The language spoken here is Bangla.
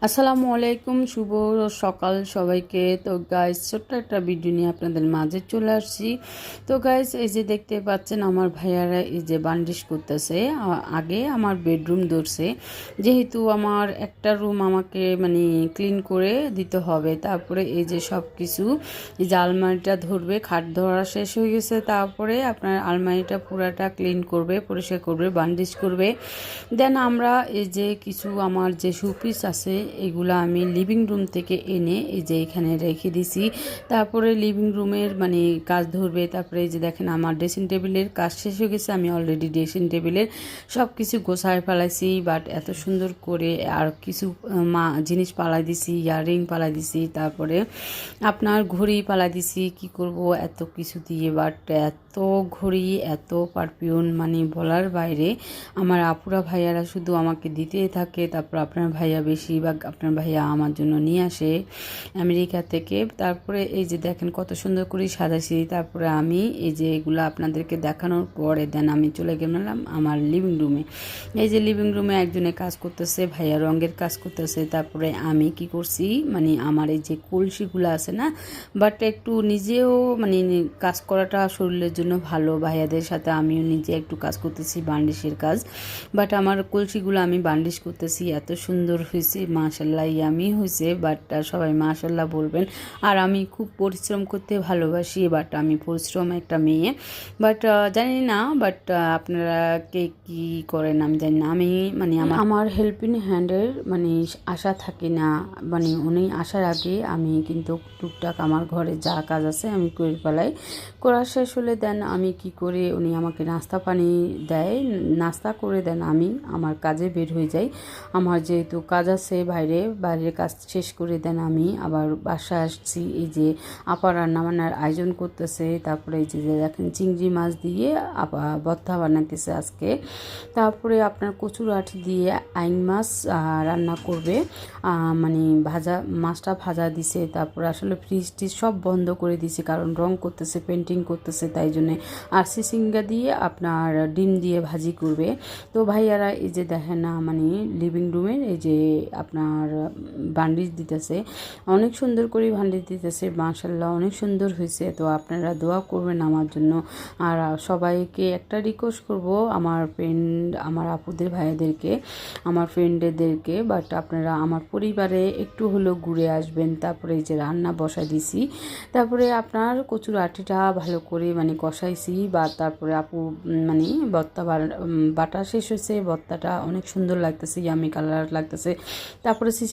আসসালামু আলাইকুম, শুভ সকাল সবাইকে। তো গাইস, ছোট্ট একটা ভিডিও নিয়ে আপনাদের মাঝে চলে আসছি। তো গাইস, এই যে দেখতে পাচ্ছেন আমার ভাইয়ারা এই যে বান্ডিশ করতেছে। আগে আমার বেডরুম ধরছে, যেহেতু আমার একটা রুম আমাকে ক্লিন করে দিতে হবে। তারপরে এই যে সব কিছু, এই যে আলমারিটা ধরবে, খাট ধরা শেষ হয়ে গেছে। তারপরে আপনার আলমারিটা পুরাটা ক্লিন করবে, পরিষ্কার করবে, বান্ডিশ করবে। দেন আমরা এই যে কিছু আমার যে শোপিস আছে এগুলো আমি লিভিং রুম থেকে এনে এই যে এখানে রেখে দিছি। তারপরে লিভিং রুমের কাজ ধরবে। তারপরে এই যে দেখেন আমার ড্রেসিং টেবিলের কাজ শেষ হয়ে গেছে। আমি অলরেডি ড্রেসিং টেবিলের সব কিছু গোছায় ফেলাইছি, বাট এত সুন্দর করে আর কিছু জিনিস পালাই দিছি, ইয়াররিং পালাই দিছি, তারপরে আপনার ঘড়ি পালাই দিছি। কি করব এত কিছু দিয়ে, বাট এত ঘড়ি, এত পারফিউম বলার বাইরে। আমার আপুরা ভাইয়ারা শুধু আমাকে দিতেই থাকে। তারপর আপনার ভাইয়া, বেশিরভাগ আপনার ভাইয়া আমার জন্য নিয়ে আসে আমেরিকা থেকে। তারপরে এই যে দেখেন কত সুন্দর করে সাজাইছি। তারপরে আমি এই যে এগুলো আপনাদেরকে দেখানোর পরে দেন আমি চলে গেলাম আমার লিভিং রুমে। এই যে লিভিং রুমে একজনে কাজ করতেছে, ভাইয়া রঙের কাজ করতেছে। তারপরে আমি কি করছি, আমার এই যে কলসিগুলো আছে না, বাট একটু নিজেও কাজ করাটা শরীরের জন্য ভালো। ভাইয়াদের সাথে আমিও নিজে একটু কাজ করতেছি, বান্ডিশের কাজ। বাট আমার কলসিগুলো আমি বান্ডিশ করতেছি, এত সুন্দর হয়েছে, মাশাল্লাহ ইয়ামি হয়েছে। বাট সবাই মাশাল্লাহ বলবেন। আর আমি খুব পরিশ্রম করতে ভালোবাসি, বাট আমি পরিশ্রম একটা মেয়ে। বাট জানি না, বাট আপনারা কে কী করেন আমি জানি না। আমি আমার হেল্পিং হ্যান্ডের আশা থাকে না। উনি আসার আগে আমি কিন্তু টুকটাক আমার ঘরে যা কাজ আছে আমি করে ফেলাই। করা শেষ হলে দেন আমি কি করে, উনি আমাকে নাস্তা পানি দেয়, নাস্তা করে দেন আমি আমার কাজে বের হয়ে যাই। আমার যেহেতু কাজ আছে বাইরের কাজ শেষ করে দেন আমি আবার বাসায় আসছি। এই যে আপা রান্নাবান্নার আয়োজন করতেছে। তারপরে এই যে দেখেন চিংড়ি মাছ দিয়ে আপা ভর্তা বানাইতেছে আজকে। তারপরে আপনার কচুর আঁটি দিয়ে আইন মাছ রান্না করবে, ভাজা মাছটা ভাজা দিছে। তারপরে আসলে ফ্রিজ টিজ সব বন্ধ করে দিছে, কারণ রং করতেছে, পেন্টিং করতেছে, তাই জন্যে। আর সিসিঙ্গা দিয়ে আপনার ডিম দিয়ে ভাজি করবে। তো ভাইয়ারা এই যে দেখেন না, লিভিং রুমের এই যে আপনার বান্ডিশ দিতেছে, অনেক সুন্দর করে বান্ডিশ দিতেছে, মাশাল্লাহ অনেক সুন্দর হয়েছে। তো আপনারা দোয়া করবেন আমার জন্য। আর সবাইকে একটা রিকোয়েস্ট করব, আমার ফ্রেন্ড, আমার আপুদের ভাইয়াদেরকে, আমার ফ্রেন্ডদেরকে, বাট আপনারা আমার পরিবারে একটু হলেও ঘুরে আসবেন। তারপরে এই যে রান্না বসাই দিছি। তারপরে আপনার কচুর আটিটা ভালো করে কষাইছি, বা তারপরে আপু ভর্তা বাটা শেষ হয়েছে। ভর্তাটা অনেক সুন্দর লাগতেছে, ইয়ামি কালার লাগতেছে। তারপরে